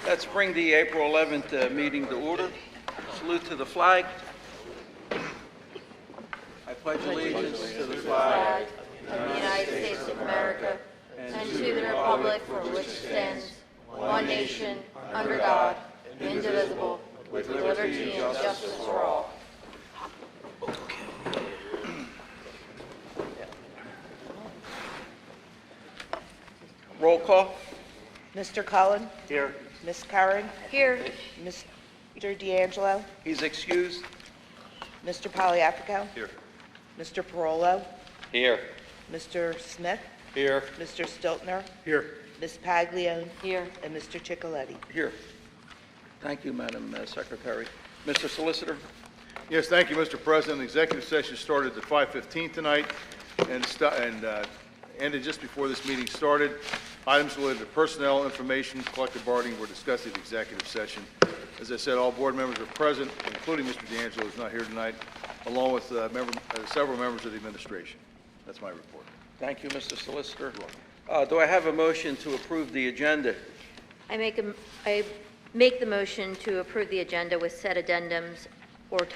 Let's bring the April 11th meeting to order. Salute to the flag. I pledge allegiance to the flag of the United States of America and to the republic for which it stands, one nation, under God, indivisible, with liberty and justice for all. Roll call. Mr. Cullen? Here. Ms. Curran? Here. Mr. D'Angelo? He's excused. Mr. Poliafico? Here. Mr. Parolo? Here. Mr. Smith? Here. Mr. Stiltner? Here. Ms. Paglione? Here. And Mr. Ciccoletti? Here. Thank you, Madam Secretary. Mr. Solicitor. Yes, thank you, Mr. President. The executive session started at 5:15 tonight and ended just before this meeting started. Items related to personnel, information, collective bargaining were discussed at the executive session. As I said, all board members are present, including Mr. D'Angelo, who's not here tonight, along with several members of the administration. That's my report. Thank you, Mr. Solicitor. Do I have a motion to approve the agenda? I make the motion to approve the agenda with said addendums or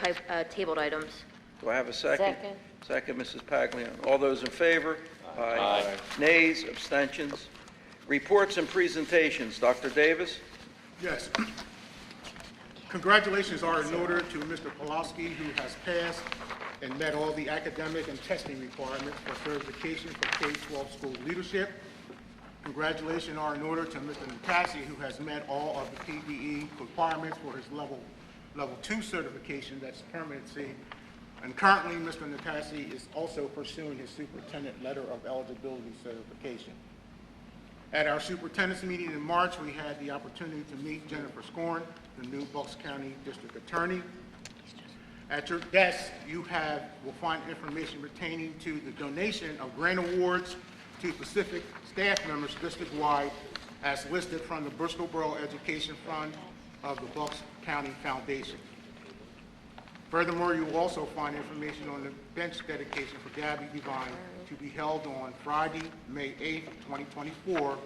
tabled items. Do I have a second? Second. Second, Mrs. Paglione. All those in favor? Aye. Nays, abstentions. Reports and presentations. Dr. Davis? Yes. Congratulations are in order to Mr. Pulaski, who has passed and met all the academic and testing requirements for certification for K-12 school leadership. Congratulations are in order to Mr. Natasi, who has met all of the PDE requirements for his level 2 certification, that's permanency. And currently, Mr. Natasi is also pursuing his superintendent letter of eligibility certification. At our superintendent's meeting in March, we had the opportunity to meet Jennifer Scorn, the new Bucks County District Attorney. At your desk, you will find information pertaining to the donation of grant awards to specific staff members district-wide as listed from the Bristol Borough Education Fund of the Bucks County Foundation. Furthermore, you will also find information on the bench dedication for Gabby Devine to be held on Friday, May 8th, 2024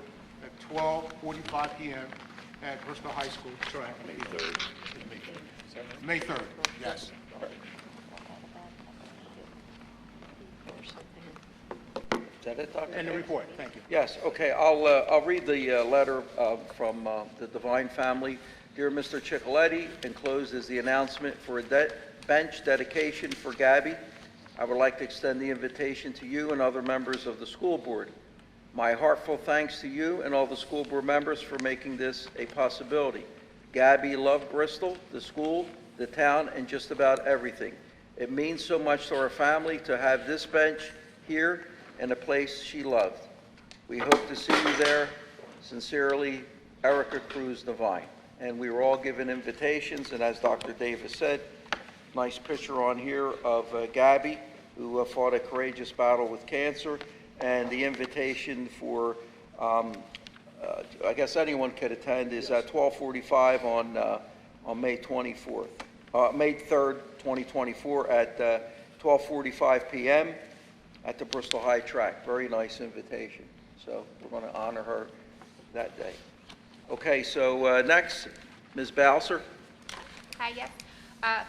at 12:45 p.m. at Bristol High School track. May 3rd, yes. Is that it, Dr. And the Davis? report, thank you. Yes, okay. I'll read the letter from the Devine family. Dear Mr. Ciccoletti, enclosed is the announcement for a bench dedication for Gabby. I would like to extend the invitation to you and other members of the school board. My heartfelt thanks to you and all the school board members for making this a possibility. Gabby loved Bristol, the school, the town, and just about everything. It means so much to our family to have this bench here in a place she loved. We hope to see you there. Sincerely, Erica Cruz Devine. And we were all given invitations, and as Dr. Davis said, nice picture on here of Gabby, who fought a courageous battle with cancer, and the invitation for, I guess anyone could attend, is at 12:45 on May 24th, May 3rd, 2024 at 12:45 p.m. at the Bristol High Track. Very nice invitation. So we're going to honor her that day. Okay, so next, Ms. Bowser. Hi, yes.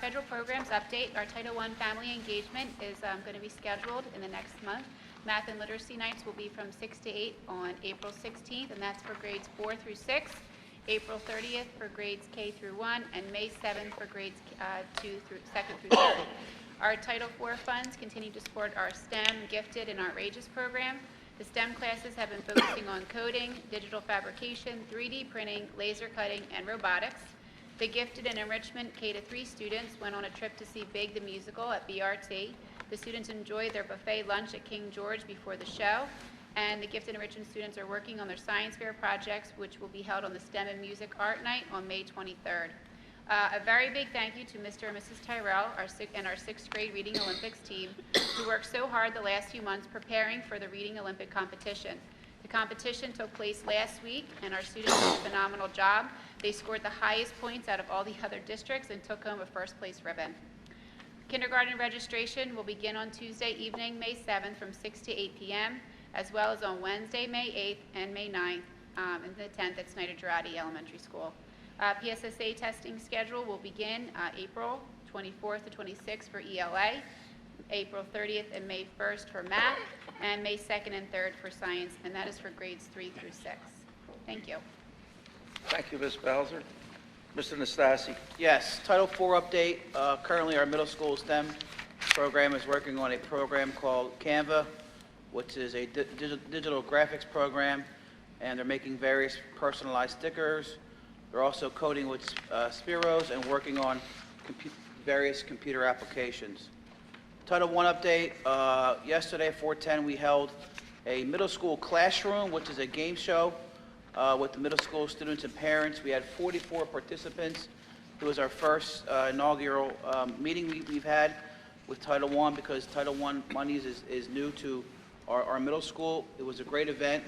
Federal programs update. Our Title I family engagement is going to be scheduled in the next month. Math and literacy nights will be from 6 to 8 on April 16th, and that's for grades 4 through 6, April 30th for grades K through 1, and May 7th for grades 2nd through 3rd. Our Title IV funds continue to support our STEM, Gifted, and Outrageous program. The STEM classes have been focusing on coding, digital fabrication, 3D printing, laser cutting, and robotics. The Gifted and Enrichment K-3 students went on a trip to see Big the Musical at BRT. The students enjoyed their buffet lunch at King George before the show. And the Gifted Enrichment students are working on their science fair projects, which will be held on the STEM and Music Art Night on May 23rd. A very big thank you to Mr. and Mrs. Tyrell and our 6th grade Reading Olympics team, who worked so hard the last few months preparing for the Reading Olympic competition. The competition took place last week, and our students did a phenomenal job. They scored the highest points out of all the other districts and took home a first-place ribbon. Kindergarten registration will begin on Tuesday evening, May 7th from 6 to 8 p.m., as well as on Wednesday, May 8th and May 9th, and the 10th at Snyder Girardi Elementary School. PSSA testing schedule will begin April 24th to 26th for ELA, April 30th and May 1st for math, and May 2nd and 3rd for science, and that is for grades 3 through 6. Thank you. Thank you, Ms. Bowser. Mr. Nastasi. Yes, Title IV update. Currently, our middle school STEM program is working on a program called Canva, which is a digital graphics program, and they're making various personalized stickers. They're also coding with Spiros and working on various computer applications. Title I update. Yesterday, 4:10, we held a middle school classroom, which is a game show with the middle school students and parents. We had 44 participants. It was our first inaugural meeting we've had with Title I because Title I monies is new to our middle school. It was a great event.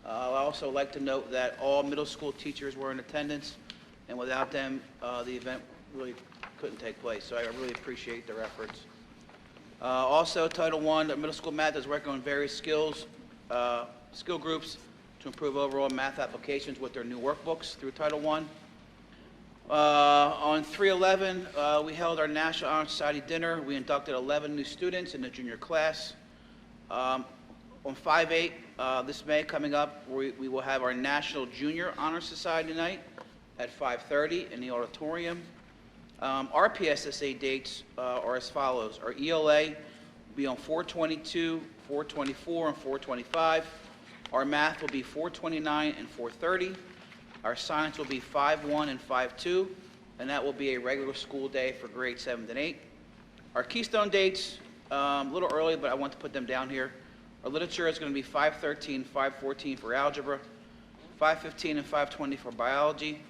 I also like to note that all middle school teachers were in attendance, and without them, the event really couldn't take place. So I really appreciate their efforts. Also, Title I, the middle school math is working on various skill groups to improve overall math applications with their new workbooks through Title I. On 3/11, we held our National Honor Society dinner. We inducted 11 new students in the junior class. On 5/8, this May coming up, we will have our National Junior Honor Society night at 5:30 in the auditorium. Our PSSA dates are as follows. Our ELA will be on 4/22, 4/24, and 4/25. Our math will be 4/29 and 4/30. Our science will be 5/1 and 5/2, and that will be a regular school day for grades 7 and 8. Our Keystone dates, a little early, but I want to put them down here. Our literature is going to be 5/13, 5/14 for algebra, 5/15 and 5/20 for biology.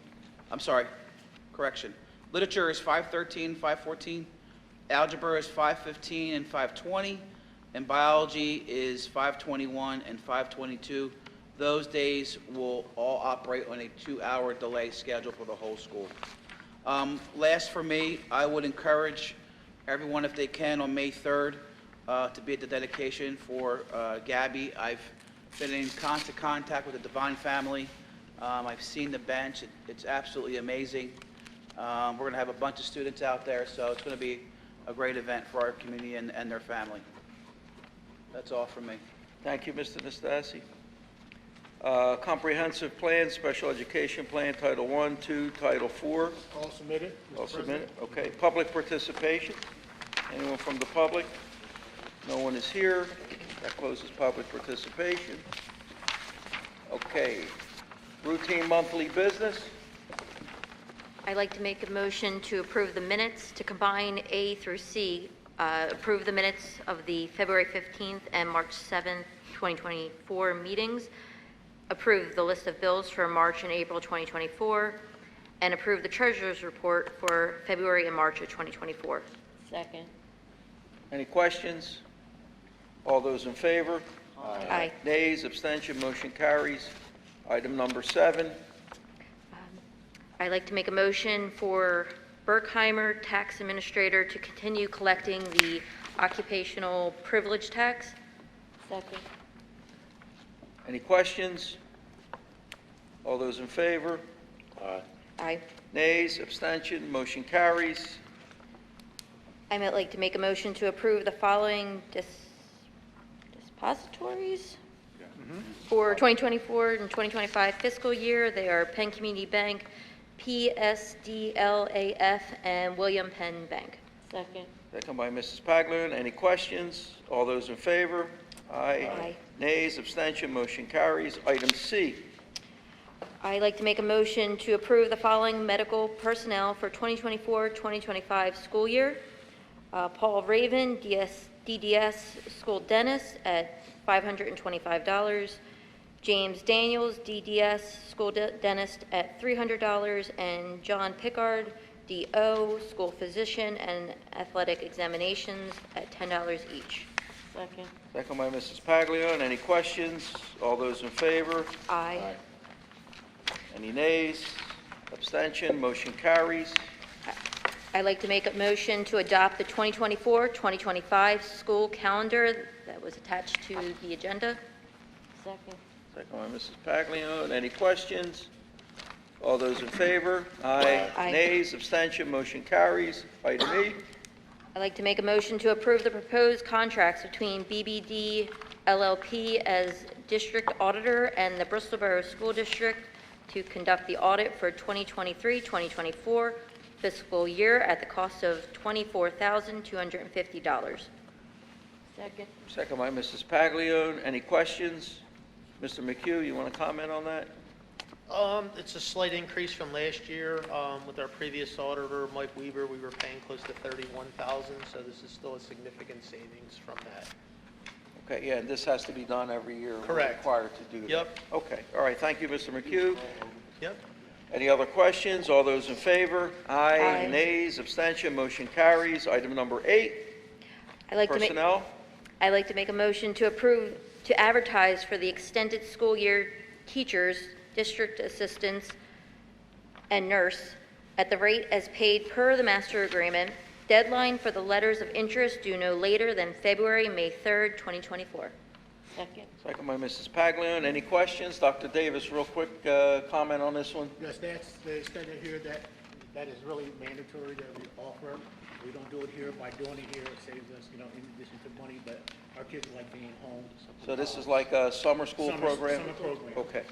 I'm sorry, correction. Literature is 5/13, 5/14. Algebra is 5/15 and 5/20. And biology is 5/21 and 5/22. Those days will all operate on a 2-hour delay schedule for the whole school. Last for me, I would encourage everyone, if they can, on May 3rd, to be at the dedication for Gabby. I've been in constant contact with the Devine family. I've seen the bench. It's absolutely amazing. We're going to have a bunch of students out there, so it's going to be a great event for our community and their family. That's all from me. Thank you, Mr. Nastasi. Comprehensive plan, special education plan, Title I, II, Title IV. All submitted. Mr. All President. submitted. Okay. Public participation. Anyone from the public? No one is here. That closes public participation. Okay. Routine monthly business. I'd like to make a motion to approve the minutes to combine A through C. Approve the minutes of the February 15th and March 7th, 2024 meetings. Approve the list of bills for March and April 2024. And approve the treasurer's report for February and March of 2024. Second. Any questions? All those in favor? Aye. Nays, abstention, motion carries. Item number 7. I'd like to make a motion for Berkheimer Tax Administrator to continue collecting the occupational privilege tax. Second. Any questions? All those in favor? Aye. Nays, abstention, motion carries. I'd like to make a motion to approve the following dispositories for 2024 and 2025 fiscal year. They are Penn Community Bank, PSDLAF, and William Penn Bank. Second. Second by Mrs. Paglione. Any questions? All those in favor? Aye. Nays, abstention, motion carries. Item C. I'd like to make a motion to approve the following medical personnel for 2024-2025 school year. Paul Raven, DDS School Dentist at $525. James Daniels, DDS School Dentist at $300. And John Pickard, DO School Physician and Athletic Examinations at $10 each. Second. Second by Mrs. Paglione. Any questions? All those in favor? Aye. Any nays? Abstention, motion carries. I'd like to make a motion to adopt the 2024-2025 school calendar that was attached to the agenda. Second. Second by Mrs. Paglione. Any questions? All those in favor? Aye. Aye. Nays, abstention, motion carries. Item E. I'd like to make a motion to approve the proposed contracts between BBD LLP as district auditor and the Bristol Borough School District to conduct the audit for 2023-2024 fiscal year at the cost of $24,250. Second. Second by Mrs. Paglione. Any questions? Mr. McHugh, you want to comment on that? It's a slight increase from last year. With our previous auditor, Mike Weaver, we were paying close to $31,000, so this is still a significant savings from that. Okay, yeah, and this has to be done every year. We're Correct. required to do that. Yep. Okay, all right, thank you, Mr. McHugh. Yep. Any other questions? All those in favor? Aye. Nays, abstention, motion carries. Item number 8, I'd like to make personnel. I'd like to make a motion to approve, to advertise for the extended school year teachers, district assistants, and nurse at the rate as paid per the master agreement. Deadline for the letters of interest due no later than February, May 3rd, 2024. Second. Second by Mrs. Paglione. Any questions? Dr. Davis, real quick comment on this one? Yes, that's the extended here that is really mandatory that we offer. We don't do it here. By doing it here, it saves us, in addition to money, but our kids like being home. So this is like a summer school Summer- program? summer program. Okay.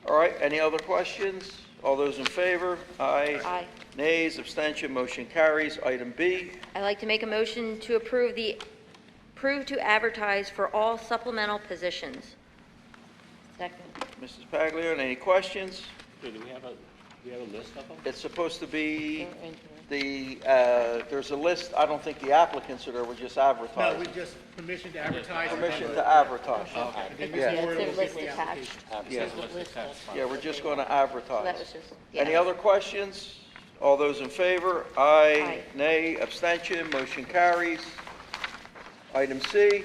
All right, any other questions? All those in favor? Aye. Aye. Nays, abstention, motion carries. Item B. I'd like to make a motion to approve to advertise for all supplemental positions. Second. Mrs. Paglione, any questions? Do we have a list of them? It's supposed to be They're in here. there's a list, I don't think the applicants are there, we're just No, advertising. we just permission to advertise. Permission to advertise. And then Yeah. Ms. Moore It's a will list get the attached. application. Yeah. There's a list of- Yeah, we're just going to So that was advertise. just, Any yeah. other questions? All those in favor? Aye. Aye. Nay, abstention, motion carries. Item C.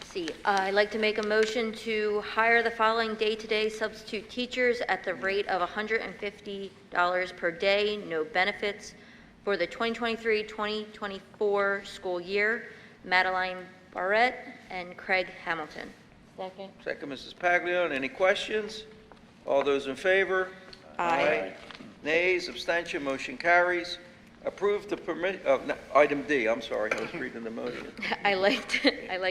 C, I'd like to make a motion to hire the following day-to-day substitute teachers at the rate of $150 per day, no benefits, for the 2023-2024 school year. Madeline Barrett and Craig Hamilton. Second. Second, Mrs. Paglione. Any questions? All those in favor? Aye. Nays, abstention, motion carries. Approve the permit, item D, I'm sorry, I was reading the motion. I'd like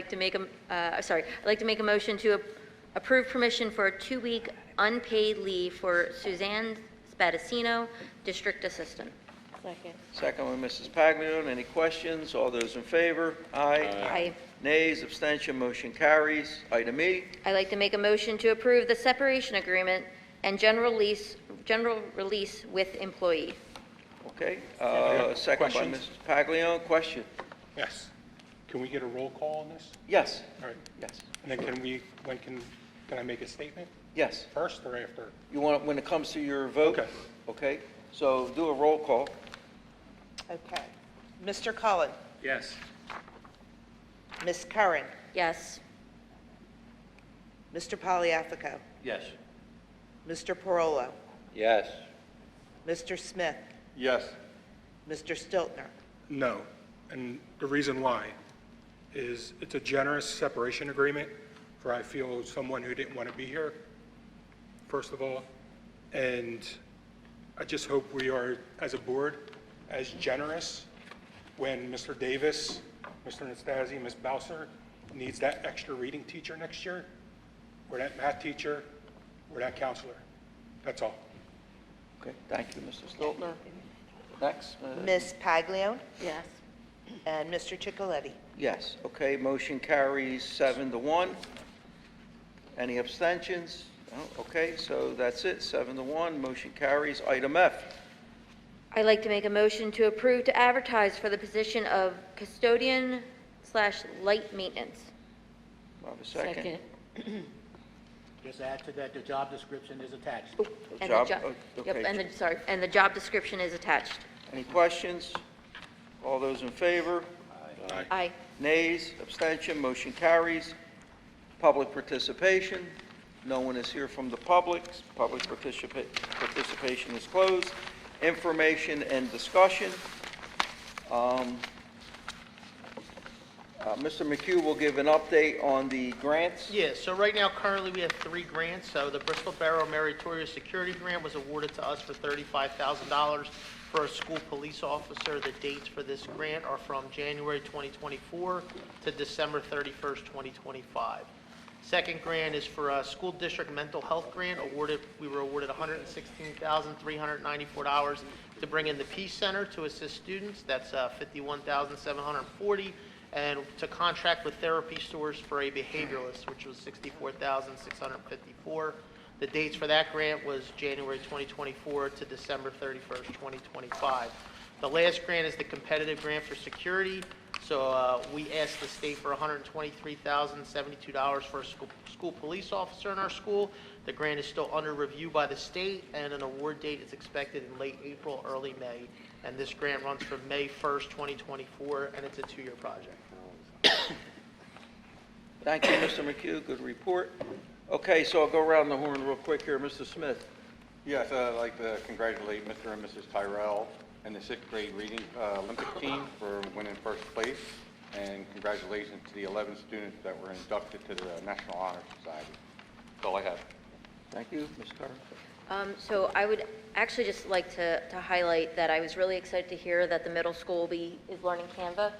to make a motion to approve permission for a 2-week unpaid leave for Suzanne Spadacino, District Assistant. Second. Second one, Mrs. Paglione. Any questions? All those in favor? Aye. Aye. Nays, abstention, motion carries. Item E. I'd like to make a motion to approve the separation agreement and general release with employee. Okay, second by Questions? Mrs. Paglione. Question? Yes. Can we get a roll call on this? Yes, All right. yes, And then can I make a statement yes. first or after? You want, when it comes to your vote? Okay. Okay, so do a roll call. Okay. Mr. Cullen, Yes. Ms. Curran, Yes. Mr. Poliafico, Yes. Mr. Parola, Yes. Mr. Smith, Yes. Mr. Stiltner. No. And the reason why is it's a generous separation agreement for, I feel, someone who didn't want to be here, first of all. And I just hope we are, as a board, as generous when Mr. Davis, Mr. Nastasi, Ms. Bowser needs that extra reading teacher next year, or that math teacher, or that counselor. That's all. Okay, thank you, Mr. Stiltner. Next. Ms. Paglione Yes. and Mr. Chicoletti. Yes, okay, motion carries 7-1. Any abstentions? No, okay, so that's it, 7-1, motion carries. Item F. I'd like to make a motion to approve to advertise for the position of custodian/light maintenance. Do I have a second? Just add to that, the job description is attached. And Job- the job, yep, okay. and the job description is attached. Any questions? All those in favor? Aye. Nays, abstention, motion carries. Public participation. No one is here from the public. Public participation is closed. Information and discussion. Mr. McHugh will give an update on the grants. Yeah, so right now, currently, we have 3 grants. So the Bristol Borough Meritorious Security Grant was awarded to us for $35,000 for a school police officer. The dates for this grant are from January 2024 to December 31st, 2025. Second grant is for a school district mental health grant. We were awarded $116,394 to bring in the Peace Center to assist students. That's $51,740. And to contract with therapy stores for a behavioralist, which was $64,654. The dates for that grant was January 2024 to December 31st, 2025. The last grant is the competitive grant for security. So we asked the state for $123,072 for a school police officer in our school. The grant is still under review by the state, and an award date is expected in late April, early May. And this grant runs from May 1st, 2024, and it's a 2-year project. Thank you, Mr. McHugh. Good report. Okay, so I'll go around the horn real quick here. Mr. Smith. Yes, I'd like to congratulate Mr. and Mrs. Tyrell and the 6th grade reading Olympic team for winning first place, and congratulations to the 11 students that were inducted to the National Honor Society. That's all I have. Thank you, Ms. Carter. So I would actually just like to highlight that I was really excited to hear that the middle school is learning Canva.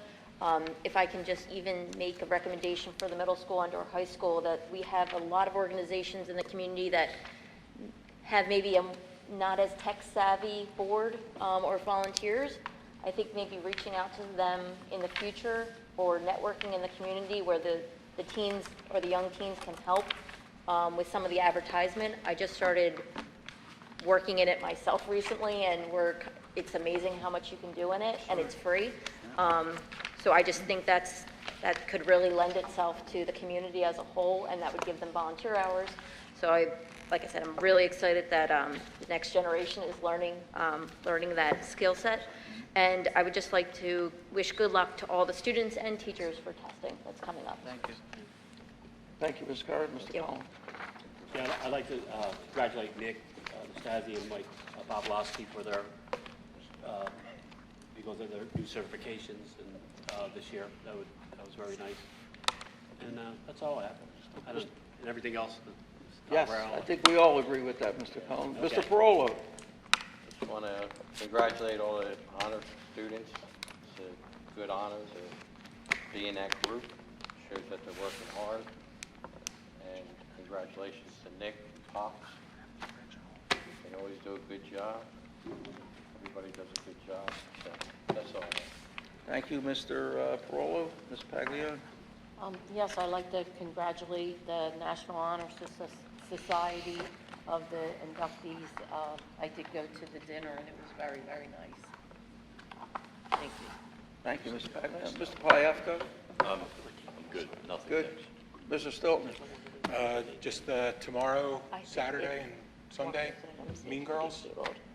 If I can just even make a recommendation for the middle school and or high school, that we have a lot of organizations in the community that have maybe a not as tech savvy board or volunteers. I think maybe reaching out to them in the future or networking in the community where the teens or the young teens can help with some of the advertisement. I just started working in it myself recently, and it's amazing how much you can do in it, and it's free. So I just think that could really lend itself to the community as a whole, and that would give them volunteer hours. So like I said, I'm really excited that the next generation is learning that skill set. And I would just like to wish good luck to all the students and teachers for testing that's coming up. Thank you. Thank you, Ms. Carter. Mr. Collins. Yeah, I'd like to congratulate Nick Stasi and Mike Pavlovsky for their because of their new certifications and this year. That was very nice. And that's all I have. And everything else. Yes, I think we all agree with that, Mr. Collins. Okay. Mr. Parolo. Just want to congratulate all the honor students. It's a good honor to be in that group. Shows that they're working hard. And congratulations to Nick and Pops. They always do a good job. Everybody does a good job. So that's all I have. Thank you, Mr. Parolo. Ms. Paglione. Yes, I'd like to congratulate the National Honor Society of the inductees. I did go to the dinner, and it was very, very nice. Thank you. Thank you, Ms. Paglione. Mr. Paliafco. I'm good, nothing. Good. Mr. Stiltner. Just tomorrow, Saturday and Sunday, Mean Girls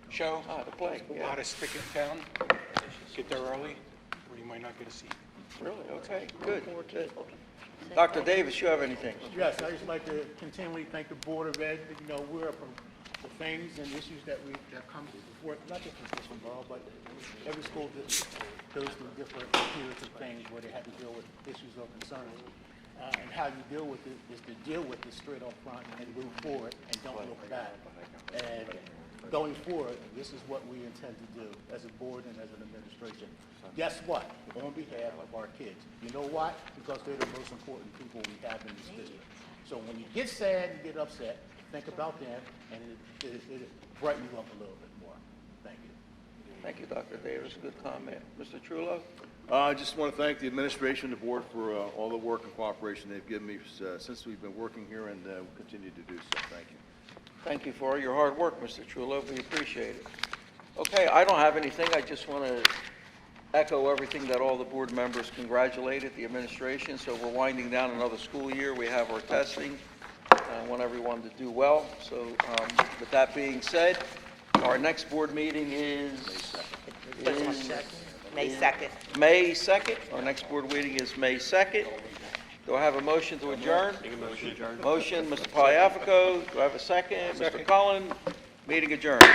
show. The play. Yeah. Hottest stick in town. Get there early, or you might not get a seat. Really? Okay, good. Good. Dr. Davis, you have anything? Yes, I just like to continually thank the Board of Ed. You know, we're up from the things and issues that come before, not just in Bristol Borough, but every school district goes through different periods of things where they have to deal with issues or concerns. And how you deal with it is to deal with it straight up front and move forward and don't look back. And going forward, this is what we intend to do as a board and as an administration. Guess what? On behalf of our kids. You know why? Because they're the most important people we have in this district. So when you get sad and get upset, think about them, and it brighten you up a little bit more. Thank you. Thank you, Dr. Davis. Good comment. Mr. Trullo? I just want to thank the administration and the board for all the work and cooperation they've given me since we've been working here, and we'll continue to do so. Thank you. Thank you for all your hard work, Mr. Trullo. We appreciate it. Okay, I don't have anything. I just want to echo everything that all the board members congratulated the administration. So we're winding down another school year. We have our testing. I want everyone to do well. So with that being said, our next board meeting is May 2nd. May 2nd. Our next board meeting is May 2nd. Do I have a motion to adjourn? Motion, Mr. Paliafico. Do I have a second? Mr. Cullen. Meeting adjourned.